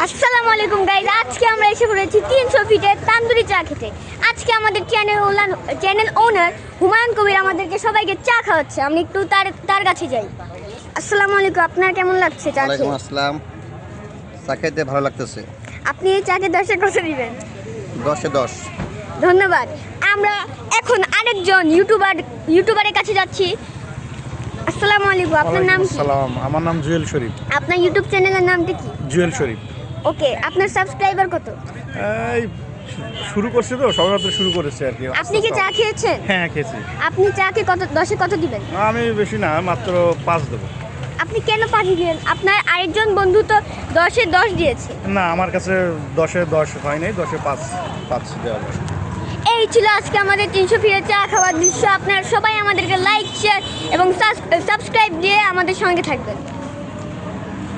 আসসালামু আলাইকুম গাইজ, আজকে আমরা এসে পড়েছি 300 ফিটের তান্দুরি চা খেতে। আজকে আমাদের চ্যানেল ওনার হুমায়ুন কবির আমাদেরকে সবাইকে চা খাওয়াচ্ছে। আমি একটু তার কাছে যাই। আসসালামু আলাইকুম, আপনার কেমন লাগছে চা খেতে? ওয়ালাইকুম আসসালাম। চা খেতে ভালো লাগতেছে। আপনি এই চাকে 10-এ কত দিবেন? 10-এ 10। ধন্যবাদ। আমরা এখন আরেকজন ইউটিউবারের কাছে যাচ্ছি। আসসালামু আলাইকুম, আপনার নাম কি? সালাম, আমার নাম জুয়েল শরীফ। আপনার ইউটিউব চ্যানেলের নামটা কি? জুয়েল শরীফ। ওকে, আপনার সাবস্ক্রাইবার কত? এই শুরু করছে তো, সবেমাত্র শুরু করেছে আর কি। আপনি কি চা খেয়েছেন? হ্যাঁ, খেয়েছি। আপনি চাকে কত 10-এ কত দিবেন? আমি বেশি না, মাত্র 5 দেবো। আপনি কেন 5 দিলেন? আপনার আরেকজন বন্ধু তো 10-এ 10 দিয়েছে। না, আমার কাছে 10-এ 10 হয় নাই, 10-এ 5 দেওয়া যায়। এই ছিল আজকে আমাদের 300 ফিটের চা খাওয়ার দৃশ্য। আপনারা সবাই আমাদেরকে লাইক, শেয়ার এবং সাবস্ক্রাইব দিয়ে আমাদের সঙ্গে থাকবেন।